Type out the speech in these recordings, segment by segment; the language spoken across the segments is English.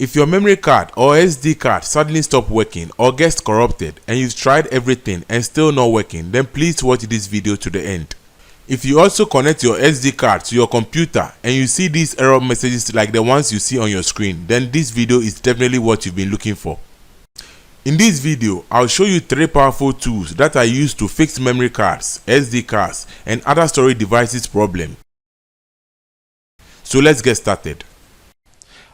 If your memory card or SD card suddenly stop working or gets corrupted and you've tried everything and still not working, then please watch this video to the end. If you also connect your SD card to your computer and you see these error messages like the ones you see on your screen, then this video is definitely what you've been looking for. In this video, I'll show you 3 powerful tools that are used to fix memory cards, SD cards, and other storage devices problem. So let's get started.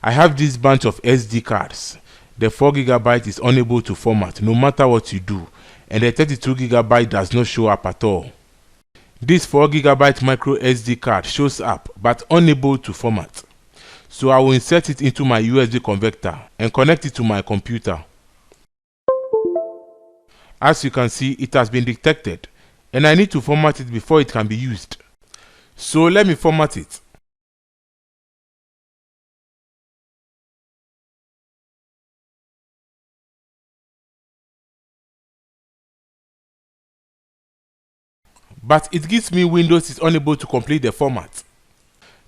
I have this bunch of SD cards. The 4GB is unable to format no matter what you do, and the 32GB does not show up at all. This 4GB micro SD card shows up but unable to format. So I will insert it into my USB converter and connect it to my computer. As you can see, it has been detected and I need to format it before it can be used. So let me format it. But it gives me Windows is unable to complete the format.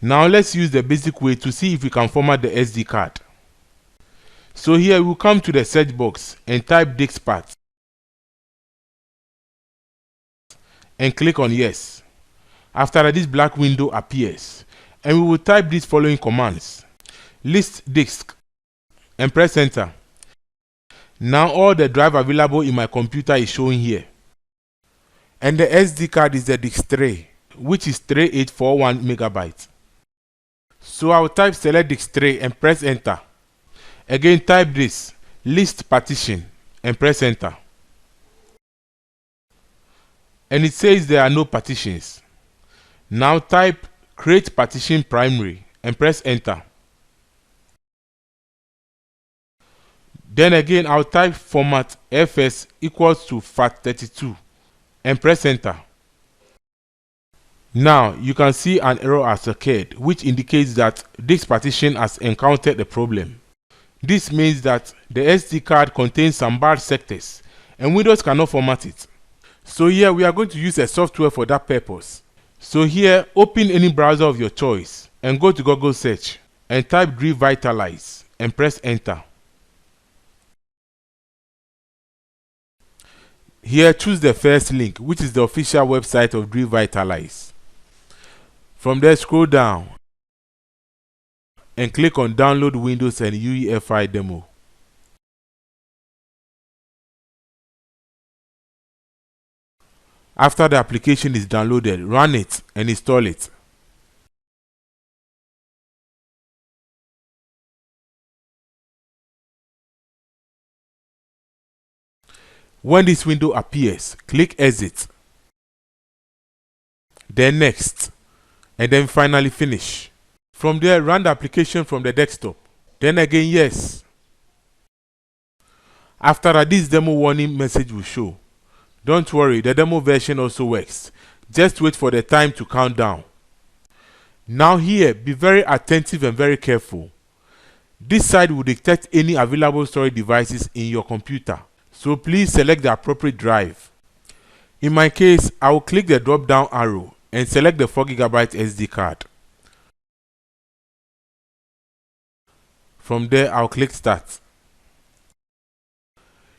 Now let's use the basic way to see if we can format the SD card. So here we'll come to the search box and type disk path and click on yes. After that, this black window appears and we will type these following commands. List disk and press enter. Now all the drive available in my computer is showing here. And the SD card is the disk tray, which is 3841 MB. So I will type select disk tray and press enter. Again type this, list partition, and press enter. And it says there are no partitions. Now type create partition primary and press enter. Then again I'll type format fs equals to FAT32 and press enter. Now you can see an error has occurred, which indicates that disk partition has encountered a problem. This means that the SD card contains some bad sectors and Windows cannot format it. So here we are going to use a software for that purpose. So here open any browser of your choice and go to Google search and type revitalize and press enter. Here choose the first link, which is the official website of Revitalize. From there scroll down and click on download Windows and UEFI demo. After the application is downloaded, run it and install it. When this window appears, click exit, then next, and then finally finish. From there, run the application from the desktop, then again yes. After that, this demo warning message will show. Don't worry, the demo version also works. Just wait for the time to count down. Now here, be very attentive and very careful. This side will detect any available storage devices in your computer. So please select the appropriate drive. In my case, I will click the drop down arrow and select the 4GB SD card. From there, I'll click start.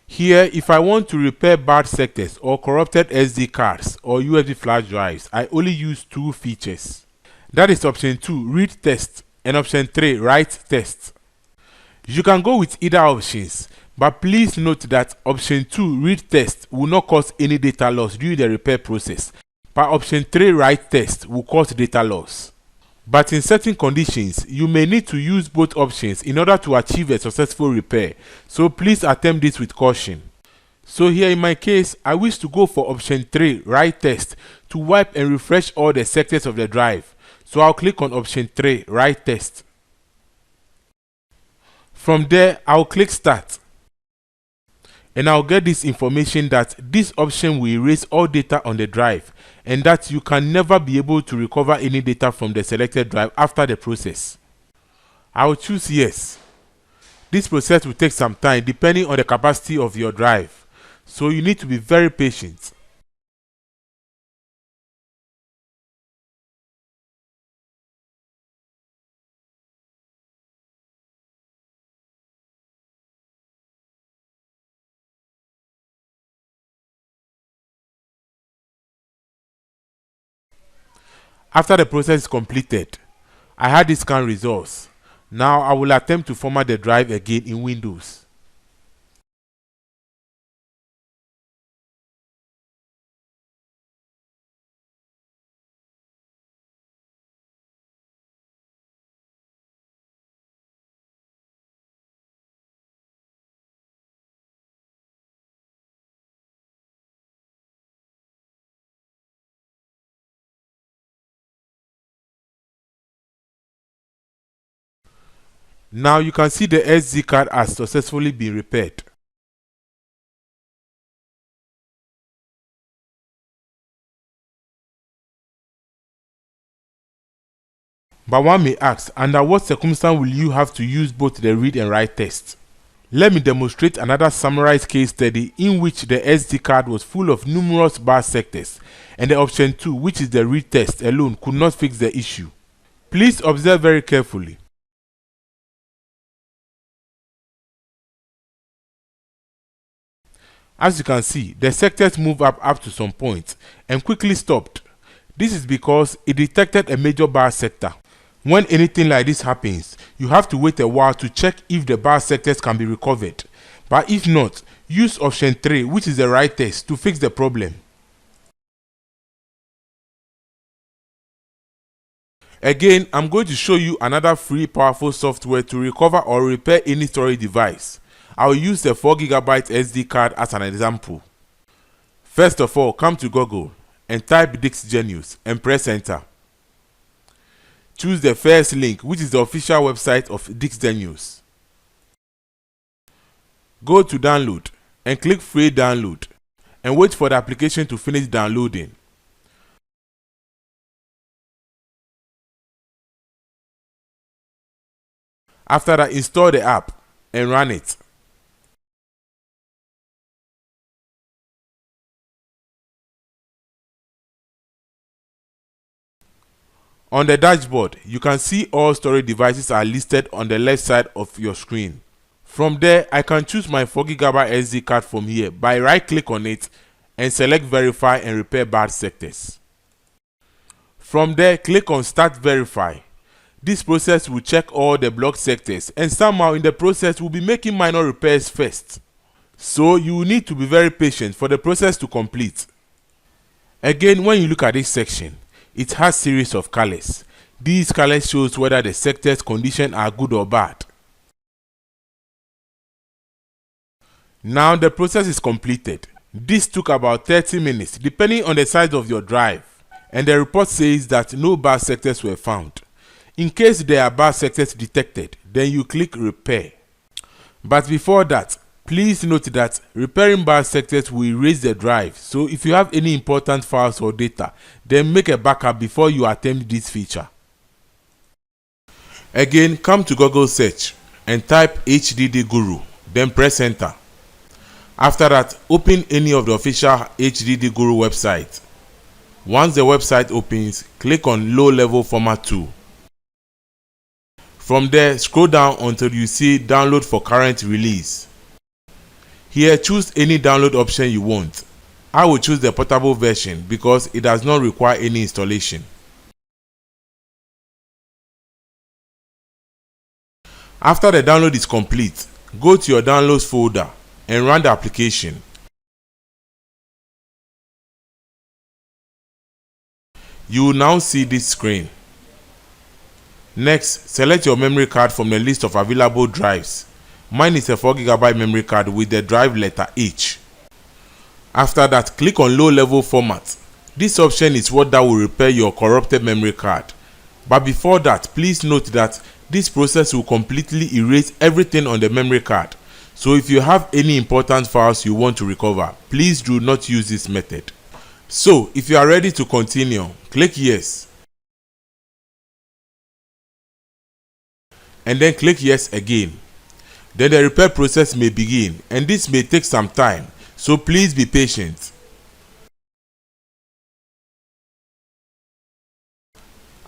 Here, if I want to repair bad sectors or corrupted SD cards or USB flash drives, I only use 2 features. That is option 2, read test, and option 3, write test. You can go with either options, but please note that option 2, read test, will not cause any data loss during the repair process, but option 3, write test, will cause data loss. But in certain conditions, you may need to use both options in order to achieve a successful repair, so please attempt this with caution. So here in my case, I wish to go for option 3, write test, to wipe and refresh all the sectors of the drive. So I'll click on option 3, write test. From there, I'll click start. And I'll get this information that this option will erase all data on the drive and that you can never be able to recover any data from the selected drive after the process. I will choose yes. This process will take some time depending on the capacity of your drive, so you need to be very patient. After the process is completed, I had the scan results. Now I will attempt to format the drive again in Windows. Now you can see the SD card has successfully been repaired. But one may ask, under what circumstance will you have to use both the read and write test? Let me demonstrate another summarized case study in which the SD card was full of numerous bar sectors and the option 2, which is the read test alone, could not fix the issue. Please observe very carefully. As you can see, the sectors move up to some point and quickly stopped. This is because it detected a major bar sector. When anything like this happens, you have to wait a while to check if the bar sectors can be recovered. But if not, use option 3, which is the write test, to fix the problem. Again, I'm going to show you another free powerful software to recover or repair any storage device. I will use the 4GB SD card as an example. First of all, come to Google and type Disk Genius and press enter. Choose the first link, which is the official website of Disk Genius. Go to download and click free download and wait for the application to finish downloading. After that, install the app and run it. On the dashboard, you can see all storage devices are listed on the left side of your screen. From there, I can choose my 4GB SD card from here by right-click on it and select Verify and Repair Bad Sectors. From there, click on Start Verify. This process will check all the blocked sectors and somehow in the process will be making minor repairs first. So you will need to be very patient for the process to complete. Again, when you look at this section, it has series of colors. These colors shows whether the sector's condition are good or bad. Now the process is completed. This took about 30 minutes depending on the size of your drive, and the report says that no bad sectors were found. In case there are bad sectors detected, then you click repair. But before that, please note that repairing bad sectors will erase the drive, so if you have any important files or data, then make a backup before you attempt this feature. Again, come to Google search and type HDD Guru, then press enter. After that, open any of the official HDD Guru website. Once the website opens, click on Low Level Format 2. From there, scroll down until you see Download for current release. Here, choose any download option you want. I will choose the portable version because it does not require any installation. After the download is complete, go to your downloads folder and run the application. You will now see this screen. Next, select your memory card from the list of available drives. Mine is a 4GB memory card with the drive letter H. After that, click on Low Level Format. This option is what that will repair your corrupted memory card. But before that, please note that this process will completely erase everything on the memory card. So if you have any important files you want to recover, please do not use this method. So if you are ready to continue, click yes. And then click yes again. Then the repair process may begin, and this may take some time, so please be patient.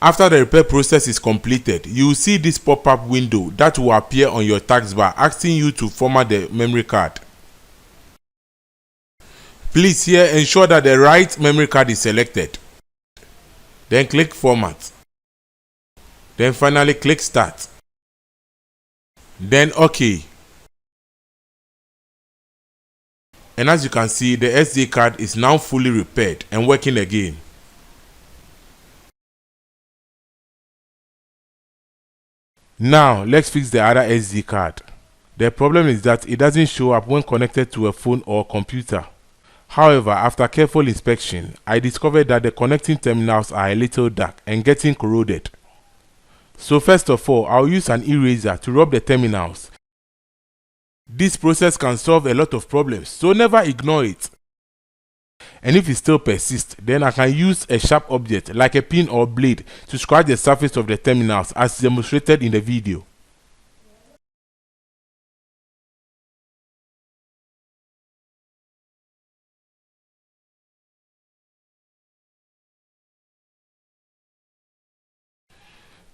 After the repair process is completed, you will see this pop-up window that will appear on your taskbar asking you to format the memory card. Please here ensure that the right memory card is selected. Then click Format. Then finally click Start. Then OK. And as you can see, the SD card is now fully repaired and working again. Now let's fix the other SD card. The problem is that it doesn't show up when connected to a phone or computer. However, after careful inspection, I discovered that the connecting terminals are a little dark and getting corroded. So first of all, I'll use an eraser to rub the terminals. This process can solve a lot of problems, so never ignore it. And if it still persists, then I can use a sharp object like a pin or blade to scratch the surface of the terminals as demonstrated in the video.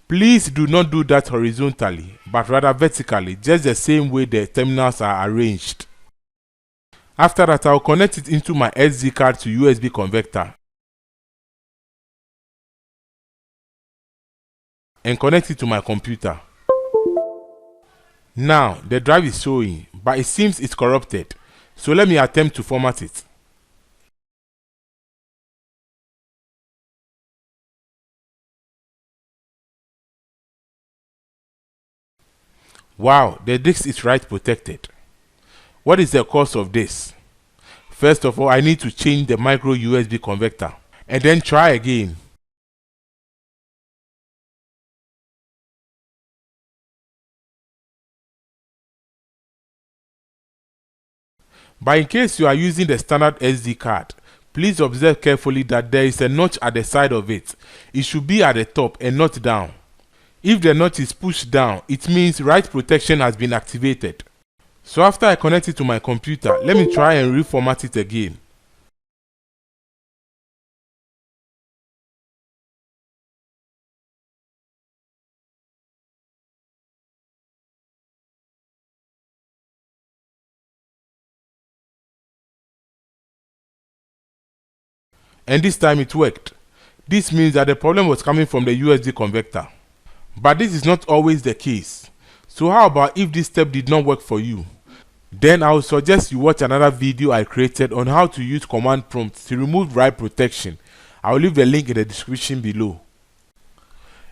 Please do not do that horizontally, but rather vertically, just the same way the terminals are arranged. After that, I'll connect it into my SD card to USB converter and connect it to my computer. Now, the drive is showing, but it seems it's corrupted, so let me attempt to format it. Wow, the disk is write protected. What is the cause of this? First of all, I need to change the micro USB converter and then try again. But in case you are using the standard SD card, please observe carefully that there is a notch at the side of it. It should be at the top and not down. If the notch is pushed down, it means write protection has been activated. So after I connect it to my computer, let me try and reformat it again. And this time it worked. This means that the problem was coming from the USB converter. But this is not always the case. So how about if this step did not work for you? Then I would suggest you watch another video I created on how to use command prompts to remove write protection. I will leave the link in the description below.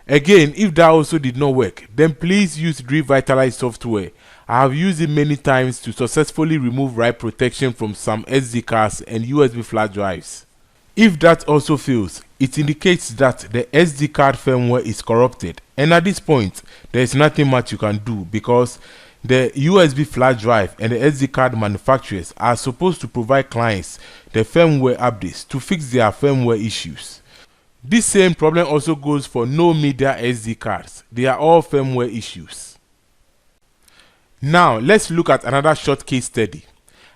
Again, if that also did not work, then please use Revitalize software. I have used it many times to successfully remove write protection from some SD cards and USB flash drives. If that also fails, it indicates that the SD card firmware is corrupted, and at this point, there is nothing much you can do because the USB flash drive and the SD card manufacturers are supposed to provide clients the firmware updates to fix their firmware issues. This same problem also goes for no media SD cards. They are all firmware issues. Now, let's look at another short case study.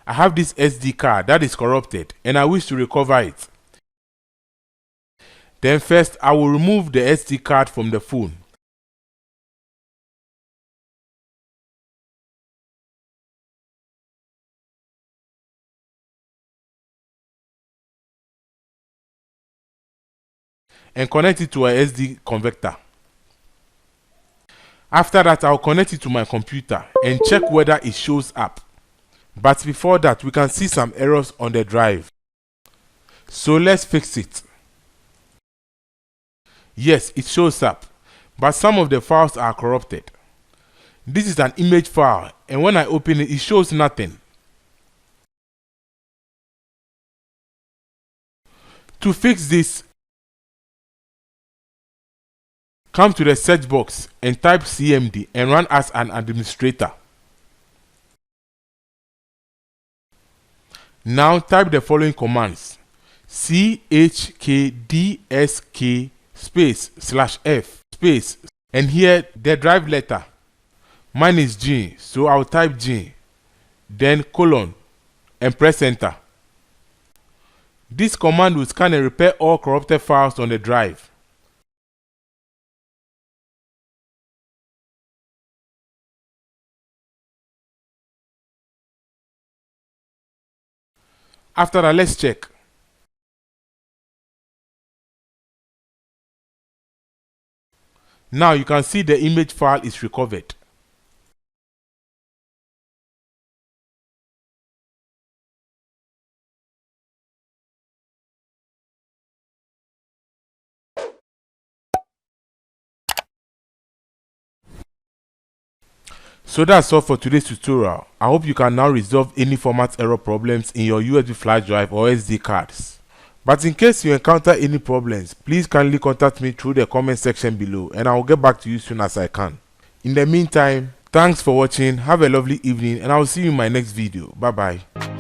I have this SD card that is corrupted and I wish to recover it. Then first, I will remove the SD card from the phone. And connect it to a SD converter. After that, I'll connect it to my computer and check whether it shows up. But before that, we can see some errors on the drive. So let's fix it. Yes, it shows up, but some of the files are corrupted. This is an image file, and when I open it, it shows nothing. To fix this, come to the search box and type CMD and run as an administrator. Now type the following commands: chkdsk /f space, and here the drive letter. Mine is G, so I'll type G, then colon, and press enter. This command will scan and repair all corrupted files on the drive. After that, let's check. Now you can see the image file is recovered. So that's all for today's tutorial. I hope you can now resolve any format error problems in your USB flash drive or SD cards. But in case you encounter any problems, please kindly contact me through the comment section below and I will get back to you soon as I can. In the meantime, thanks for watching, have a lovely evening and I will see you in my next video. Bye bye.